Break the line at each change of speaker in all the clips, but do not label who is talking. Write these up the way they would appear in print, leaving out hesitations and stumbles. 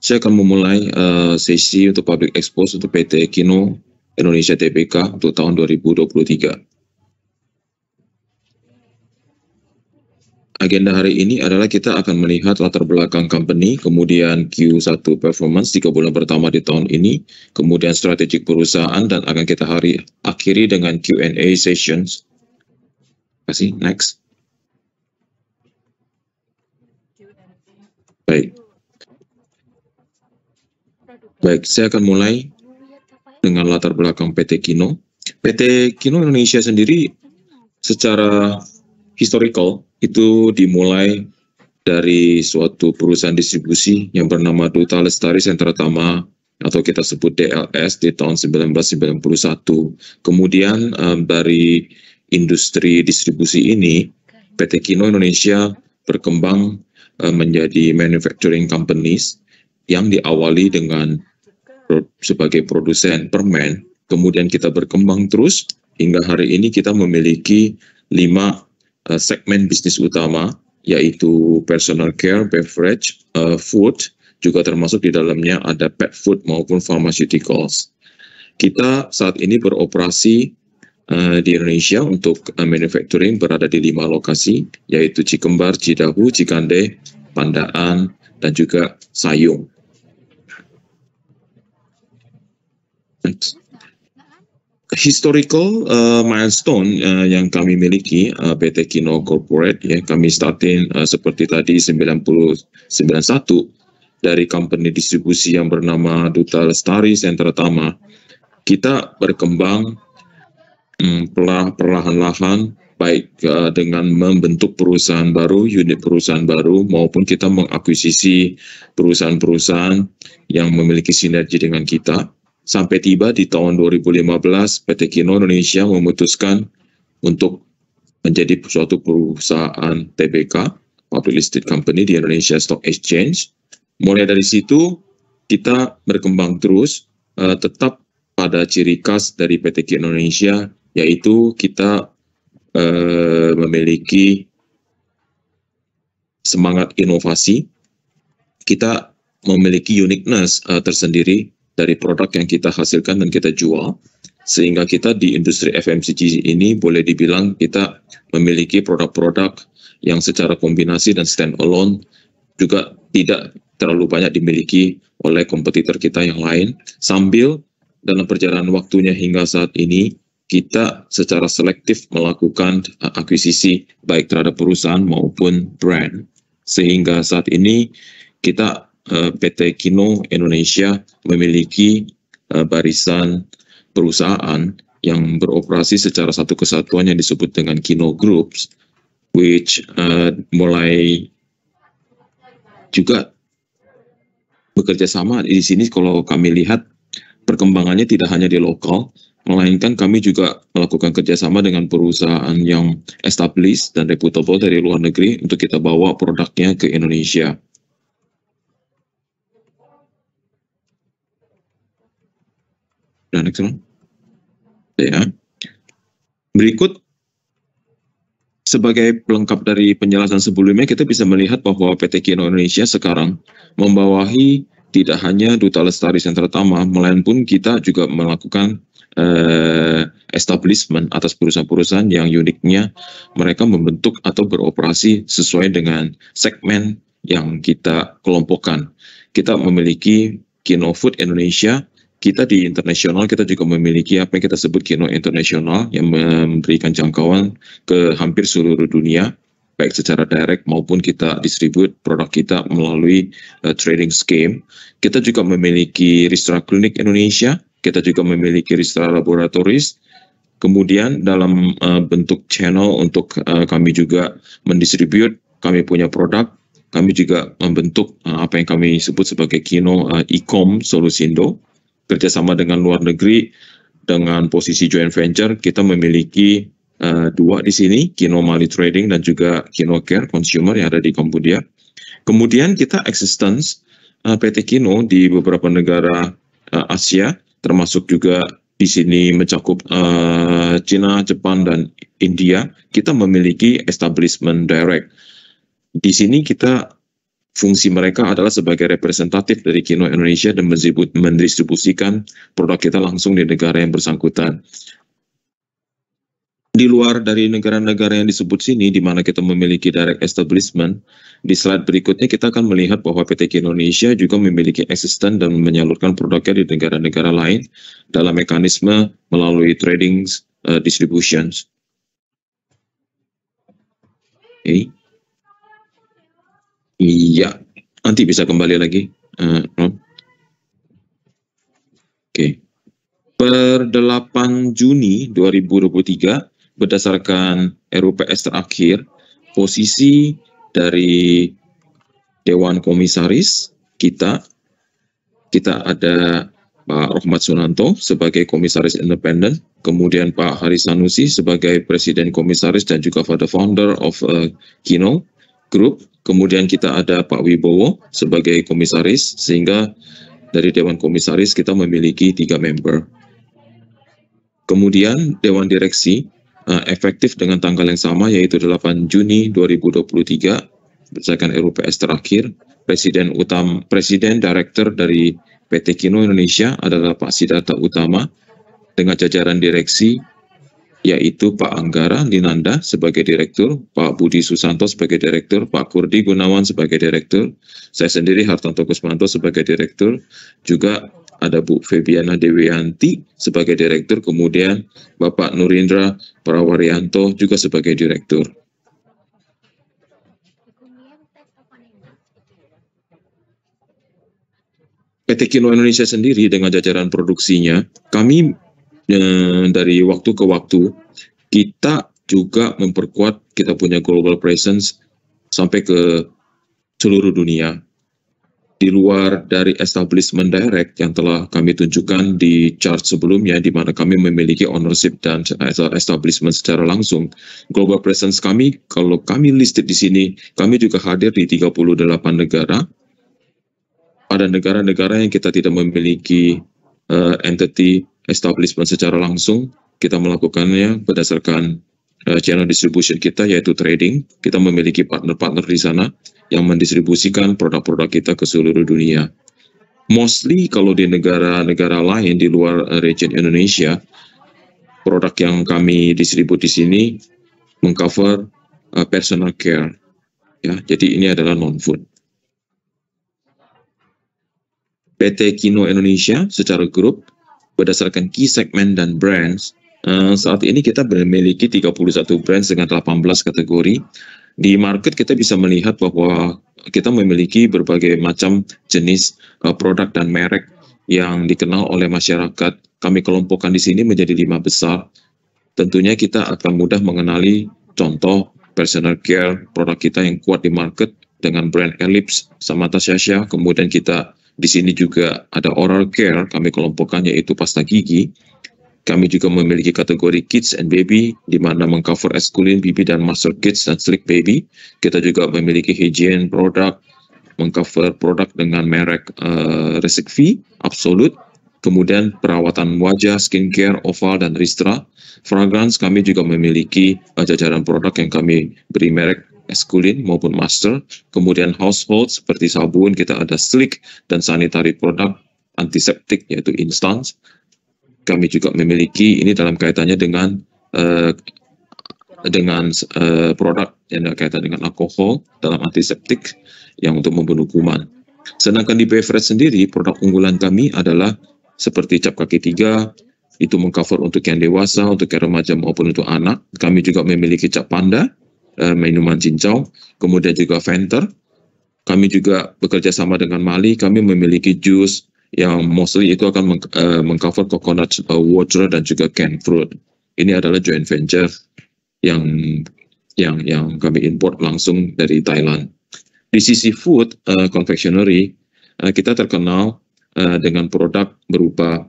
Saya akan memulai sesi untuk public expose untuk PT Kino Indonesia Tbk untuk tahun 2023. Agenda hari ini adalah kita akan melihat latar belakang company, kemudian Q1 performance 3 bulan pertama di tahun ini, kemudian strategik perusahaan, dan akan kita akhiri dengan Q&A sessions. Terima kasih. Next. Baik, saya akan mulai dengan latar belakang PT Kino. PT Kino Indonesia sendiri secara historical itu dimulai dari suatu perusahaan distribusi yang bernama Duta Lestari Sentra Tama atau kita sebut DLS di tahun 1991. Kemudian dari industri distribusi ini, PT Kino Indonesia berkembang menjadi manufacturing companies yang diawali dengan sebagai produsen permen. Kemudian kita berkembang terus hingga hari ini kita memiliki 5 segmen bisnis utama, yaitu personal care, beverage, food, juga termasuk di dalamnya ada pet food maupun pharmaceuticals. Kita saat ini beroperasi di Indonesia untuk manufacturing berada di 5 lokasi, yaitu Cikembar, Cidahu, Cikande, Pandaan, dan juga Sayung. Historical milestone yang kami miliki PT Kino Corporate, ya, kami starting seperti tadi 1991 dari company distribusi yang bernama Duta Lestari Sentra Tama. Kita berkembang perlahan-lahan, baik dengan membentuk perusahaan baru, unit perusahaan baru, maupun kita mengakuisisi perusahaan-perusahaan yang memiliki sinergi dengan kita. Sampai tiba di tahun 2015, PT Kino Indonesia memutuskan untuk menjadi suatu perusahaan TBK, Public Listed Company di Indonesia Stock Exchange. Mulai dari situ, kita berkembang terus, tetap pada ciri khas dari PT Kino Indonesia, yaitu kita memiliki semangat inovasi, kita memiliki uniqueness tersendiri dari produk yang kita hasilkan dan kita jual, sehingga kita di industri FMCG ini boleh dibilang kita memiliki produk-produk yang secara kombinasi dan stand-alone juga tidak terlalu banyak dimiliki oleh kompetitor kita yang lain, sambil dalam perjalanan waktunya hingga saat ini, kita secara selektif melakukan akuisisi baik terhadap perusahaan maupun brand, sehingga saat ini kita PT Kino Indonesia memiliki barisan perusahaan yang beroperasi secara satu kesatuan yang disebut dengan Kino Groups, which mulai juga bekerja sama di sini. Kalau kami lihat perkembangannya tidak hanya di lokal, melainkan kami juga melakukan kerjasama dengan perusahaan yang established dan reputable dari luar negeri untuk kita bawa produknya ke Indonesia. Dan next one. Ya. Berikut sebagai pelengkap dari penjelasan sebelumnya, kita bisa melihat bahwa PT Kino Indonesia sekarang membawahi tidak hanya Duta Lestari Sentra Tama, melainkan kita juga melakukan establishment atas perusahaan-perusahaan yang uniknya mereka membentuk atau beroperasi sesuai dengan segmen yang kita kelompokkan. Kita memiliki Kino Food Indonesia. Kita di internasional, kita juga memiliki apa yang kita sebut Kino Internasional yang memberikan jangkauan ke hampir seluruh dunia, baik secara direct maupun kita distribute produk kita melalui trading scheme. Kita juga memiliki Ristra Klinik Indonesia, kita juga memiliki Ristra Laboratories. Kemudian dalam bentuk channel untuk kami juga mendistribute, kami punya produk, kami juga membentuk apa yang kami sebut sebagai Kino E-Com Solusindo. Kerjasama dengan luar negeri dengan posisi joint venture, kita memiliki 2 di sini, Kino Mali Trading dan juga Kino Care Consumer yang ada di Cambodia. Kemudian kita existence PT Kino di beberapa negara Asia, termasuk juga di sini mencakup China, Jepang, dan India. Kita memiliki establishment direct. Di sini kita fungsi mereka adalah sebagai representatif dari Kino Indonesia dan mendistribusikan produk kita langsung di negara yang bersangkutan. Di luar dari negara-negara yang disebut sini, di mana kita memiliki direct establishment, di slide berikutnya kita akan melihat bahwa PT Kino Indonesia juga memiliki eksisten dan menyalurkan produknya di negara-negara lain dalam mekanisme melalui trading distributions. Okay. Iya, nanti bisa kembali lagi. Oke. Per 8 Juni 2023, berdasarkan RUPS terakhir, posisi dari Dewan Komisaris kita ada Pak Rohmat Sunanto sebagai Komisaris Independen, kemudian Pak Haris Sanusi sebagai Presiden Komisaris dan juga founder of Kino Group, kemudian kita ada Pak Wibowo sebagai Komisaris, sehingga dari Dewan Komisaris kita memiliki 3 member. Kemudian Dewan Direksi efektif dengan tanggal yang sama, yaitu 8 Juni 2023, berdasarkan RUPS terakhir. Presiden Direktur dari PT Kino Indonesia adalah Pak Siddhartha Utama, dengan jajaran direksi yaitu Pak Anggara Linanda sebagai Direktur, Pak Budi Susanto sebagai Direktur, Pak Kurdi Gunawan sebagai Direktur, saya sendiri Hartanto Kusmanto sebagai Direktur, juga ada Bu Febiana Dewianti sebagai Direktur, kemudian Bapak Nurindra Prawaryanto juga sebagai Direktur. PT Kino Indonesia sendiri dengan jajaran produksinya, kami dari waktu ke waktu, kita juga memperkuat kita punya global presence sampai ke seluruh dunia. Di luar dari establishment direct yang telah kami tunjukkan di chart sebelumnya, di mana kami memiliki ownership dan establishment secara langsung, global presence kami, kalau kami listed di sini, kami juga hadir di 38 negara. Pada negara-negara yang kita tidak memiliki entity establishment secara langsung, kita melakukannya berdasarkan channel distribution kita, yaitu trading. Kita memiliki partner-partner di sana yang mendistribusikan produk-produk kita ke seluruh dunia. Mostly kalau di negara-negara lain di luar region Indonesia, produk yang kami distribut di sini mengcover personal care. Ya, jadi ini adalah non-food. PT Kino Indonesia secara grup berdasarkan key segment dan brands, saat ini kita memiliki 31 brands dengan 18 kategori. Di market kita bisa melihat bahwa kita memiliki berbagai macam jenis produk dan merek yang dikenal oleh masyarakat. Kami kelompokkan di sini menjadi 5 besar. Tentunya kita akan mudah mengenali contoh personal care produk kita yang kuat di market dengan brand Ellipse, Samantha Shasha. Kemudian kita di sini juga ada oral care, kami kelompokkan yaitu pasta gigi. Kami juga memiliki kategori kids and baby, di mana mengcover Esculin, BB dan Master Kids dan Slick Baby. Kita juga memiliki hygiene produk, mengcover produk dengan merek Resicvi, Absolute. Kemudian perawatan wajah, skincare, Oval dan Ristra. Fragrance kami juga memiliki jajaran produk yang kami beri merek Esculin maupun Master. Kemudian household seperti sabun, kita ada Slick dan sanitary produk antiseptik yaitu Instance. Kami juga memiliki ini dalam kaitannya dengan produk yang ada kaitan dengan alkohol dalam antiseptik yang untuk membunuh kuman. Sedangkan di beverage sendiri, produk unggulan kami adalah seperti cap kaki 3, itu mengcover untuk yang dewasa, untuk yang remaja maupun untuk anak. Kami juga memiliki cap panda, minuman cincau, kemudian juga Venter. Kami juga bekerja sama dengan Mali, kami memiliki jus yang mostly itu akan mengcover coconut water dan juga canned fruit. Ini adalah joint venture yang kami import langsung dari Thailand. Di sisi food confectionery, kita terkenal dengan produk berupa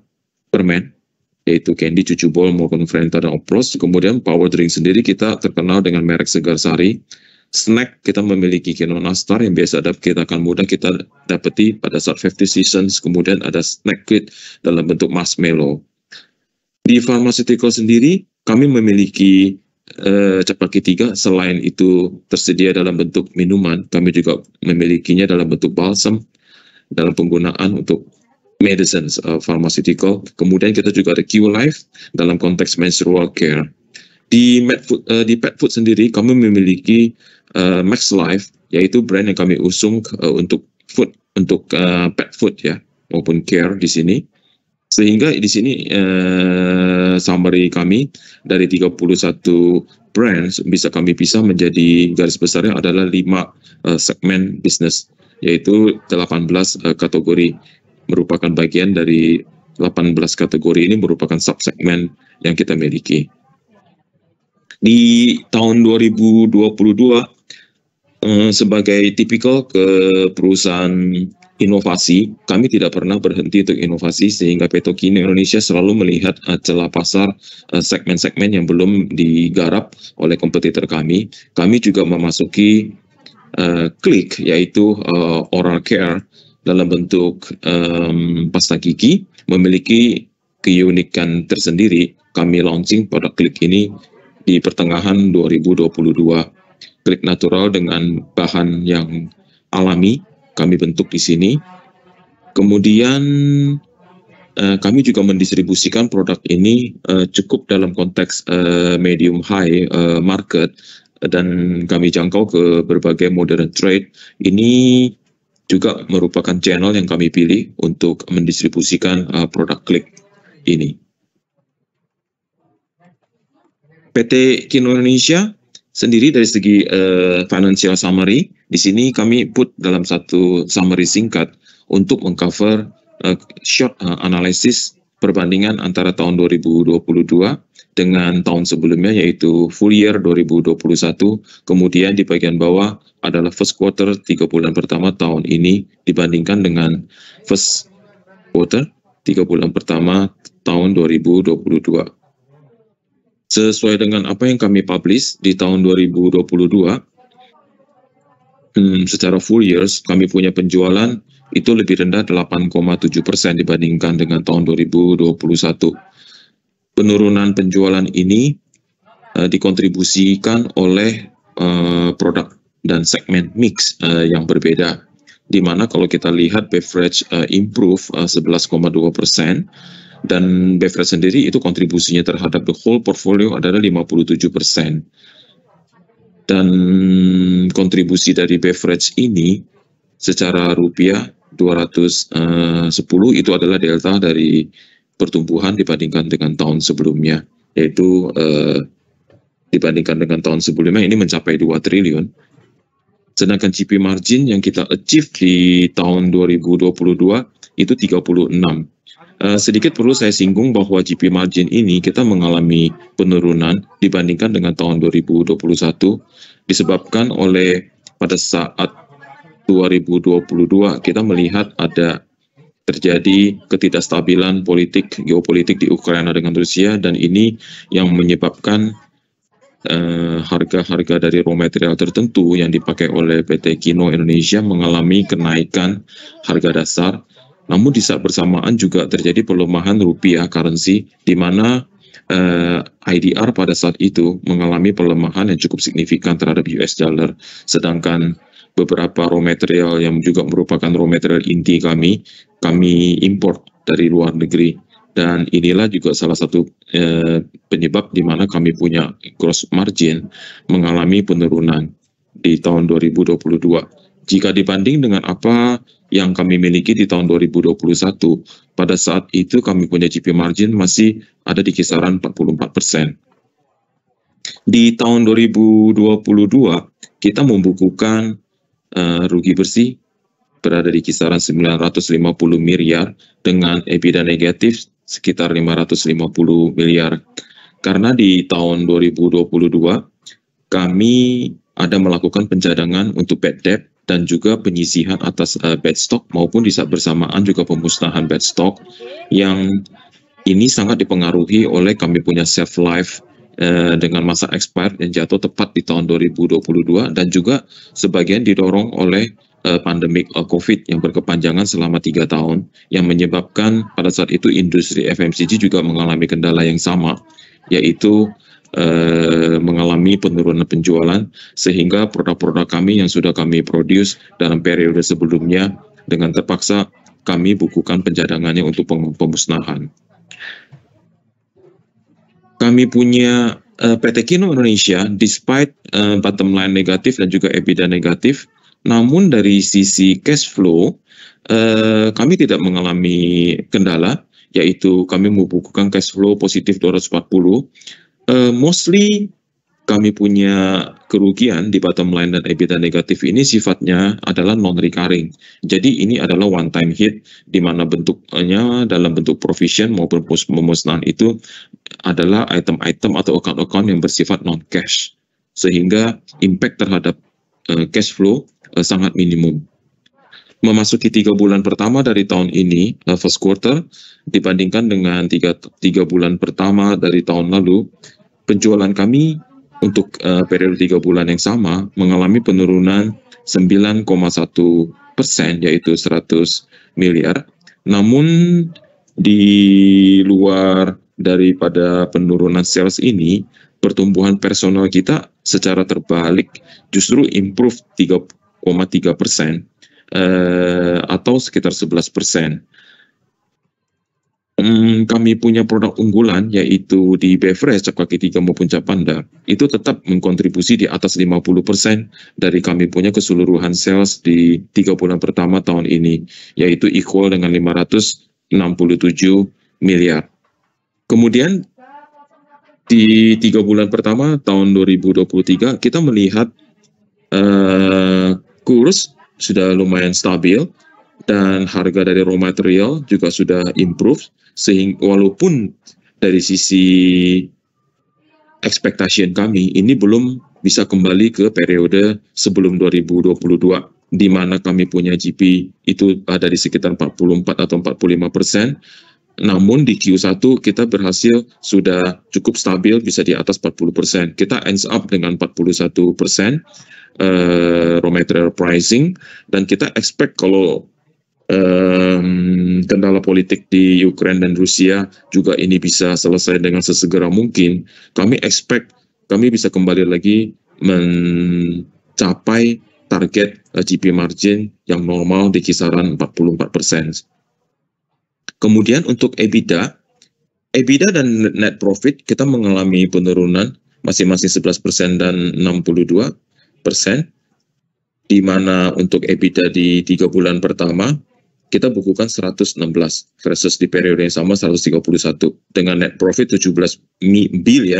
permen, yaitu candy, cucu bol maupun Frenta dan Oplos. Kemudian power drink sendiri kita terkenal dengan merek Segar Sari. Snack kita memiliki Kino Nastar yang biasa kita akan mudah kita dapati pada saat 50 seasons. Kemudian ada snack kit dalam bentuk marshmallow. Di pharmaceutical sendiri kami memiliki Caplaki 3 selain itu tersedia dalam bentuk minuman, kami juga memilikinya dalam bentuk balsam dalam penggunaan untuk medicines, pharmaceutical. Kemudian kita juga ada Q-Life dalam konteks menstrual care. Di pet food sendiri kami memiliki Max Life, yaitu brand yang kami usung untuk food, untuk pet food ya, maupun care di sini. Sehingga di sini summary kami dari 31 brands bisa kami pisah menjadi garis besarnya adalah 5 segmen bisnis, yaitu 18 kategori, merupakan bagian dari 18 kategori ini merupakan subsegmen yang kita miliki. Di tahun 2022 sebagai tipikal ke perusahaan inovasi, kami tidak pernah berhenti untuk inovasi sehingga PT Kino Indonesia selalu melihat celah pasar segmen-segmen yang belum digarap oleh kompetitor kami. Kami juga memasuki klik, yaitu oral care dalam bentuk pasta gigi, memiliki keunikan tersendiri. Kami launching produk klik ini di pertengahan 2022. Klik natural dengan bahan yang alami kami bentuk di sini. Kemudian kami juga mendistribusikan produk ini cukup dalam konteks medium high market, dan kami jangkau ke berbagai modern trade. Ini juga merupakan channel yang kami pilih untuk mendistribusikan produk klik ini. PT Kino Indonesia sendiri dari segi financial summary, di sini kami put dalam satu summary singkat untuk mengcover short analysis perbandingan antara tahun 2022 dengan tahun sebelumnya, yaitu full year 2021. Kemudian di bagian bawah adalah first quarter 3 bulan pertama tahun ini dibandingkan dengan first quarter 3 bulan pertama tahun 2022. Sesuai dengan apa yang kami publish di tahun 2022, secara full years kami punya penjualan itu lebih rendah 8,7% dibandingkan dengan tahun 2021. Penurunan penjualan ini dikontribusikan oleh produk dan segmen mix yang berbeda, di mana kalau kita lihat beverage improve 11,2%, dan beverage sendiri itu kontribusinya terhadap the whole portfolio adalah 57%. Dan kontribusi dari beverage ini secara rupiah 210 itu adalah delta dari pertumbuhan dibandingkan dengan tahun sebelumnya, yaitu dibandingkan dengan tahun sebelumnya ini mencapai 2 triliun. Sedangkan GP margin yang kita achieve di tahun 2022 itu 36. Sedikit perlu saya singgung bahwa GP margin ini kita mengalami penurunan dibandingkan dengan tahun 2021 disebabkan oleh pada saat 2022 kita melihat ada terjadi ketidakstabilan geopolitik di Ukraina dengan Rusia, dan ini yang menyebabkan harga-harga dari raw material tertentu yang dipakai oleh PT Kino Indonesia mengalami kenaikan harga dasar. Namun di saat bersamaan juga terjadi pelemahan rupiah currency, di mana IDR pada saat itu mengalami pelemahan yang cukup signifikan terhadap US dollar. Sedangkan beberapa raw material yang juga merupakan raw material inti kami import dari luar negeri. Dan inilah juga salah satu penyebab di mana kami punya gross margin mengalami penurunan di tahun 2022. Jika dibanding dengan apa yang kami miliki di tahun 2021, pada saat itu kami punya GP margin masih ada di kisaran 44%. Di tahun 2022, kita membukukan rugi bersih berada di kisaran 950 miliar dengan EBITDA negatif sekitar 550 miliar. Karena di tahun 2022, kami ada melakukan pencadangan untuk bad debt dan juga penyisihan atas bad stock, maupun di saat bersamaan juga pemusnahan bad stock, yang ini sangat dipengaruhi oleh kami punya shelf life dengan masa expired yang jatuh tepat di tahun 2022, dan juga sebagian didorong oleh pandemik COVID yang berkepanjangan selama 3 tahun, yang menyebabkan pada saat itu industri FMCG juga mengalami kendala yang sama, yaitu mengalami penurunan penjualan, sehingga produk-produk kami yang sudah kami produce dalam periode sebelumnya dengan terpaksa kami bukukan pencadangannya untuk pemusnahan. Kami punya PT Kino Indonesia, despite bottom line negatif dan juga EBITDA negatif, namun dari sisi cash flow, kami tidak mengalami kendala, yaitu kami membukukan cash flow positif 240. Mostly kami punya kerugian di bottom line dan EBITDA negatif ini sifatnya adalah non-recurring. Jadi ini adalah one time hit, di mana bentuknya dalam bentuk provision maupun pemusnahan itu adalah item-item atau account-account yang bersifat non-cash. Sehingga impact terhadap cash flow sangat minimum. Memasuki 3 bulan pertama dari tahun ini, first quarter, dibandingkan dengan 3 bulan pertama dari tahun lalu, penjualan kami untuk periode 3 bulan yang sama mengalami penurunan 9,1%, yaitu 100 miliar. Namun di luar daripada penurunan sales ini, pertumbuhan personal kita secara terbalik justru improve 3,3%, atau sekitar 11%. Kami punya produk unggulan, yaitu di beverage, Cap Kaki Tiga maupun Cap Panda, itu tetap mengkontribusi di atas 50% dari kami punya keseluruhan sales di 3 bulan pertama tahun ini, yaitu equal dengan 567 miliar. Kemudian di 3 bulan pertama tahun 2023, kita melihat kurs sudah lumayan stabil, dan harga dari raw material juga sudah improve, sehingga walaupun dari sisi expectation kami ini belum bisa kembali ke periode sebelum 2022, di mana kami punya GP itu ada di sekitar 44 atau 45%, namun di Q1 kita berhasil sudah cukup stabil, bisa di atas 40%. Kita ends up dengan 41% raw material pricing, dan kita expect kalau kendala politik di Ukraina dan Rusia juga ini bisa selesai dengan sesegera mungkin, kami expect kami bisa kembali lagi mencapai target GP margin yang normal di kisaran 44%. Kemudian untuk EBITDA dan net profit kita mengalami penurunan masing-masing 11% dan 62%, di mana untuk EBITDA di 3 bulan pertama kita bukukan 116 versus di periode yang sama 131, dengan net profit 17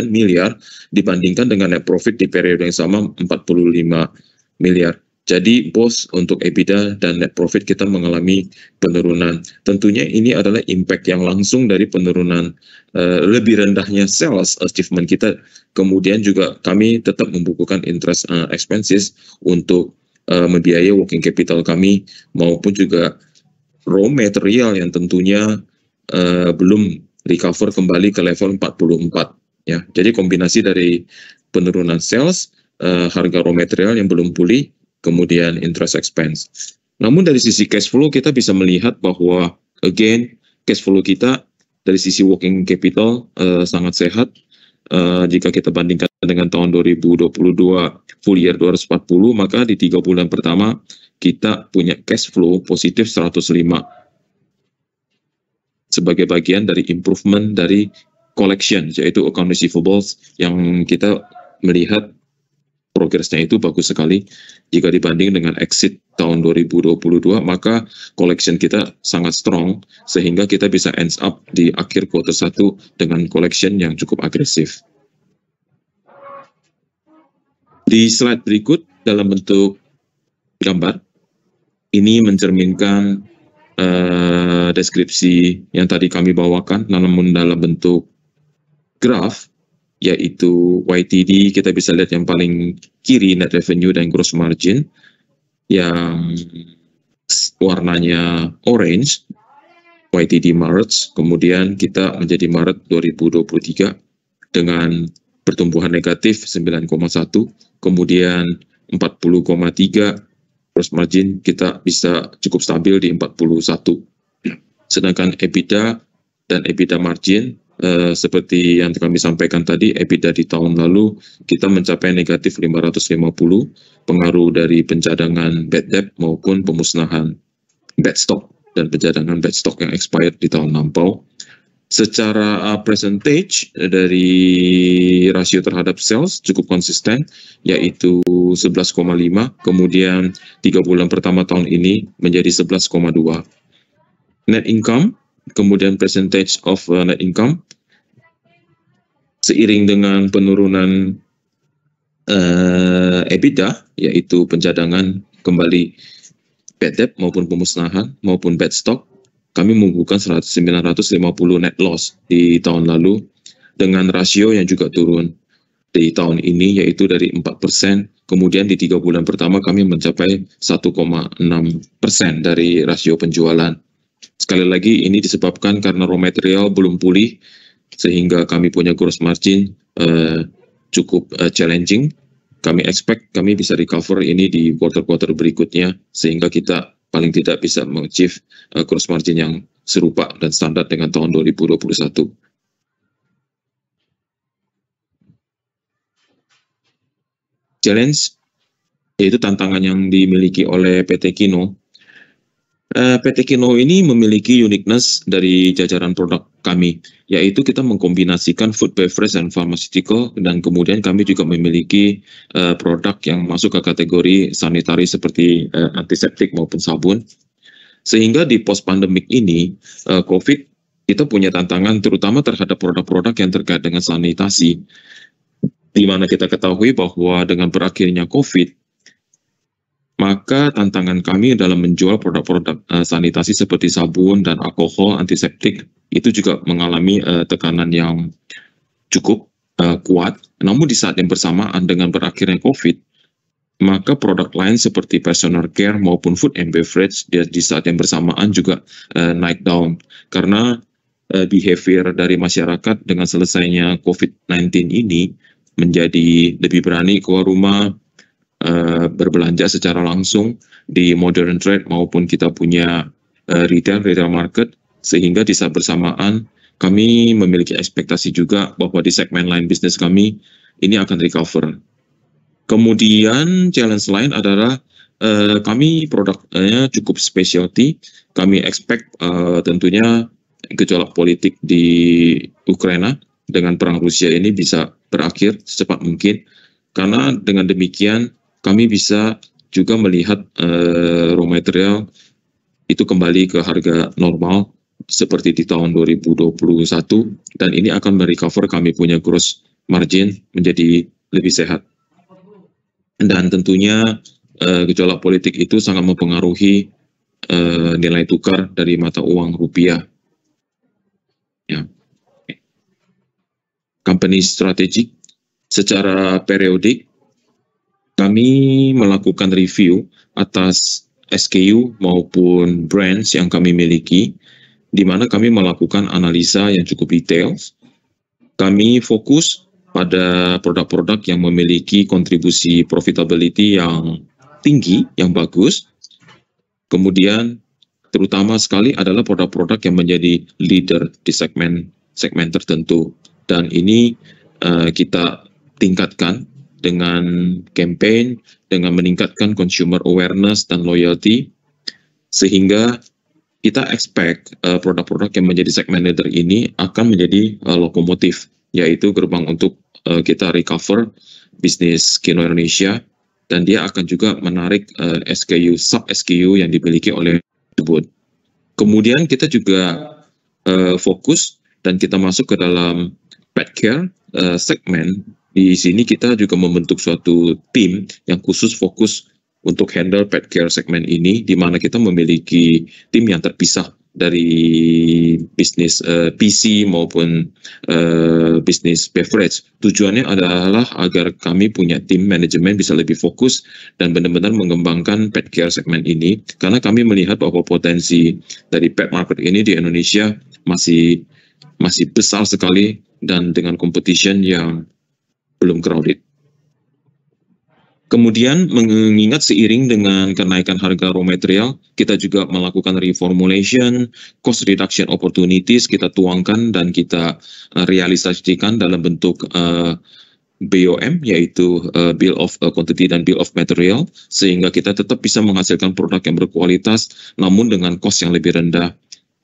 miliar dibandingkan dengan net profit di periode yang sama 45 miliar. Jadi both untuk EBITDA dan net profit kita mengalami penurunan. Tentunya ini adalah impact yang langsung dari penurunan lebih rendahnya sales achievement kita. Kemudian juga kami tetap membukukan interest expenses untuk membiayai working capital kami, maupun juga raw material yang tentunya belum recover kembali ke level 44. Ya, jadi kombinasi dari penurunan sales, harga raw material yang belum pulih, kemudian interest expense. Namun dari sisi cash flow kita bisa melihat bahwa again cash flow kita dari sisi working capital sangat sehat. Jika kita bandingkan dengan tahun 2022 full year 240, maka di 3 bulan pertama kita punya cash flow positif 105 sebagai bagian dari improvement dari collection, yaitu account receivables, yang kita melihat progresnya itu bagus sekali. Jika dibanding dengan exit tahun 2022, maka collection kita sangat strong, sehingga kita bisa ends up di akhir quarter 1 dengan collection yang cukup agresif. Di slide berikut dalam bentuk gambar, ini mencerminkan deskripsi yang tadi kami bawakan, namun dalam bentuk graf, yaitu YTD. Kita bisa lihat yang paling kiri net revenue dan gross margin, yang warnanya orange, YTD Maret, kemudian kita menjadi Maret 2023 dengan pertumbuhan negatif 9,1, kemudian 40,3, gross margin kita bisa cukup stabil di 41. Sedangkan EBITDA dan EBITDA margin seperti yang kami sampaikan tadi, EBITDA di tahun lalu kita mencapai negatif 550, pengaruh dari pencadangan bad debt maupun pemusnahan bad stock dan pencadangan bad stock yang expired di tahun lampau. Secara percentage dari rasio terhadap sales cukup konsisten, yaitu 11,5, kemudian 3 bulan pertama tahun ini menjadi 11,2. Net income, kemudian percentage of net income, seiring dengan penurunan EBITDA, yaitu pencadangan kembali bad debt maupun pemusnahan maupun bad stock, kami membukukan 950 net loss di tahun lalu dengan rasio yang juga turun di tahun ini, yaitu dari 4%, kemudian di 3 bulan pertama kami mencapai 1,6% dari rasio penjualan. Sekali lagi ini disebabkan karena raw material belum pulih, sehingga kami punya gross margin cukup challenging. Kami expect kami bisa recover ini di quarter-quarter berikutnya, sehingga kita paling tidak bisa mengachieve gross margin yang serupa dan standar dengan tahun 2021. Challenge yaitu tantangan yang dimiliki oleh PT Kino. PT Kino ini memiliki uniqueness dari jajaran produk kami, yaitu kita mengkombinasikan food, beverage, dan pharmaceutical, dan kemudian kami juga memiliki produk yang masuk ke kategori sanitari seperti antiseptik maupun sabun. Sehingga di post-pandemic ini, COVID, kita punya tantangan terutama terhadap produk-produk yang terkait dengan sanitasi, di mana kita ketahui bahwa dengan berakhirnya COVID, maka tantangan kami dalam menjual produk-produk sanitasi seperti sabun dan alkohol, antiseptik, itu juga mengalami tekanan yang cukup kuat. Namun di saat yang bersamaan dengan berakhirnya COVID, maka produk lain seperti personal care maupun food and beverage di saat yang bersamaan juga naik down. Karena behavior dari masyarakat dengan selesainya COVID-19 ini menjadi lebih berani keluar rumah, berbelanja secara langsung di modern trade maupun kita punya retail market, sehingga di saat bersamaan kami memiliki ekspektasi juga bahwa di segmen lain bisnis kami ini akan recover. Kemudian challenge lain adalah kami produknya cukup specialty. Kami expect tentunya gejolak politik di Ukraina dengan perang Rusia ini bisa berakhir secepat mungkin, karena dengan demikian kami bisa juga melihat raw material itu kembali ke harga normal seperti di tahun 2021, dan ini akan merecover kami punya gross margin menjadi lebih sehat. Dan tentunya gejolak politik itu sangat mempengaruhi nilai tukar dari mata uang rupiah. Ya. Company strategic secara periodik kami melakukan review atas SKU maupun brands yang kami miliki, di mana kami melakukan analisa yang cukup detail. Kami fokus pada produk-produk yang memiliki kontribusi profitability yang tinggi, yang bagus. Kemudian terutama sekali adalah produk-produk yang menjadi leader di segmen tertentu. Dan ini kita tingkatkan dengan campaign, dengan meningkatkan consumer awareness dan loyalty, sehingga kita expect produk-produk yang menjadi segmen leader ini akan menjadi lokomotif, yaitu gerbang untuk kita recover bisnis Kino Indonesia, dan dia akan juga menarik SKU, sub-SKU yang dimiliki oleh tersebut. Kemudian kita juga fokus dan kita masuk ke dalam pet care segmen. Di sini kita juga membentuk suatu tim yang khusus fokus untuk handle pet care segmen ini, di mana kita memiliki tim yang terpisah dari bisnis PC maupun bisnis beverage. Tujuannya adalah agar kami punya tim manajemen bisa lebih fokus dan benar-benar mengembangkan pet care segmen ini, karena kami melihat bahwa potensi dari pet market ini di Indonesia masih besar sekali dan dengan competition yang belum crowded. Kemudian mengingat seiring dengan kenaikan harga raw material, kita juga melakukan reformulation, cost reduction opportunities kita tuangkan dan kita realisasikan dalam bentuk BOM, yaitu Bill of Quantity dan Bill of Material, sehingga kita tetap bisa menghasilkan produk yang berkualitas namun dengan cost yang lebih rendah,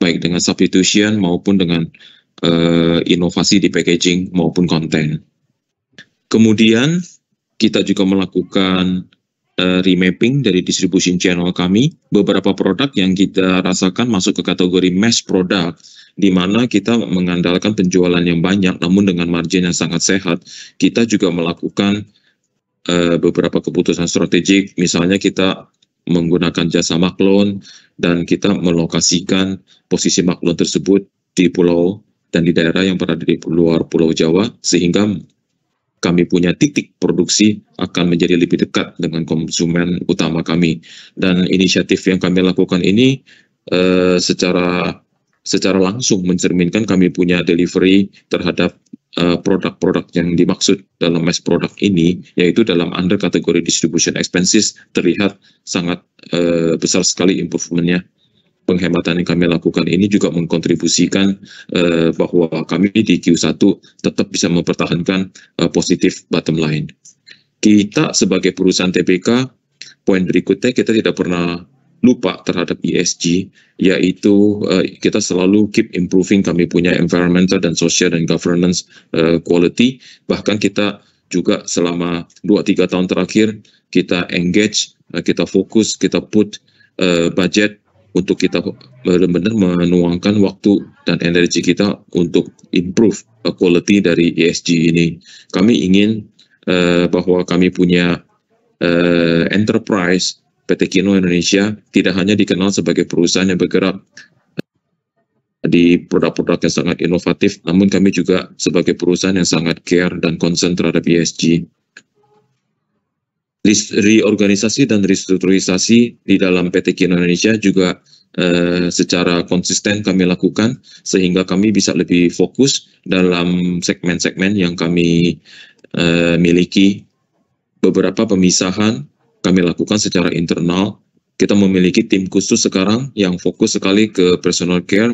baik dengan substitution maupun dengan inovasi di packaging maupun konten. Kemudian kita juga melakukan remapping dari distribution channel kami. Beberapa produk yang kita rasakan masuk ke kategori mass product, di mana kita mengandalkan penjualan yang banyak namun dengan margin yang sangat sehat. Kita juga melakukan beberapa keputusan strategik, misalnya kita menggunakan jasa maklon dan kita melokasikan posisi maklon tersebut di pulau dan di daerah yang berada di luar Pulau Jawa, sehingga kami punya titik produksi akan menjadi lebih dekat dengan konsumen utama kami. Dan inisiatif yang kami lakukan ini secara langsung mencerminkan kami punya delivery terhadap produk-produk yang dimaksud dalam mass product ini, yaitu dalam under kategori distribution expenses terlihat sangat besar sekali improvementnya. Penghematan yang kami lakukan ini juga mengkontribusikan bahwa kami di Q1 tetap bisa mempertahankan positif bottom line. Kita sebagai perusahaan TBK, poin berikutnya kita tidak pernah lupa terhadap ESG, yaitu kita selalu keep improving kami punya environmental dan social dan governance quality. Bahkan kita juga selama 2-3 tahun terakhir kita engage, kita fokus, kita put budget untuk kita benar-benar menuangkan waktu dan energi kita untuk improve quality dari ESG ini. Kami ingin bahwa kami punya enterprise PT Kino Indonesia tidak hanya dikenal sebagai perusahaan yang bergerak di produk-produk yang sangat inovatif, namun kami juga sebagai perusahaan yang sangat care dan concern terhadap ESG. Reorganisasi dan restrukturisasi di dalam PT Kino Indonesia juga secara konsisten kami lakukan, sehingga kami bisa lebih fokus dalam segmen-segmen yang kami miliki. Beberapa pemisahan kami lakukan secara internal. Kita memiliki tim khusus sekarang yang fokus sekali ke personal care,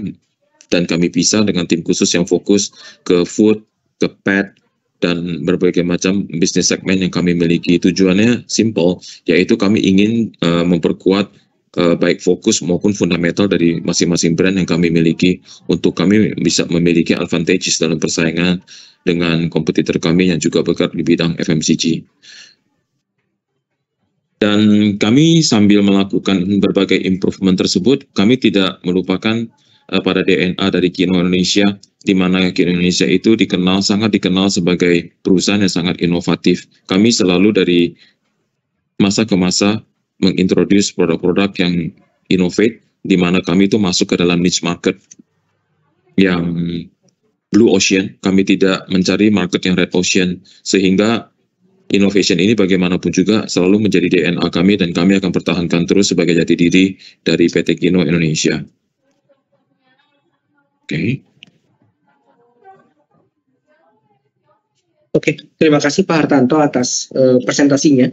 dan kami pisah dengan tim khusus yang fokus ke food, ke pet, dan berbagai macam bisnis segmen yang kami miliki. Tujuannya simple, yaitu kami ingin memperkuat baik fokus maupun fundamental dari masing-masing brand yang kami miliki, untuk kami bisa memiliki advantages dalam persaingan dengan kompetitor kami yang juga bergerak di bidang FMCG. Dan kami sambil melakukan berbagai improvement tersebut, kami tidak melupakan pada DNA dari Kino Indonesia, di mana Kino Indonesia itu sangat dikenal sebagai perusahaan yang sangat inovatif. Kami selalu dari masa ke masa mengintroduce produk-produk yang innovate, di mana kami itu masuk ke dalam niche market yang blue ocean. Kami tidak mencari market yang red ocean, sehingga innovation ini bagaimanapun juga selalu menjadi DNA kami, dan kami akan pertahankan terus sebagai jati diri dari PT Kino Indonesia.
Oke, terima kasih Pak Hartanto atas presentasinya.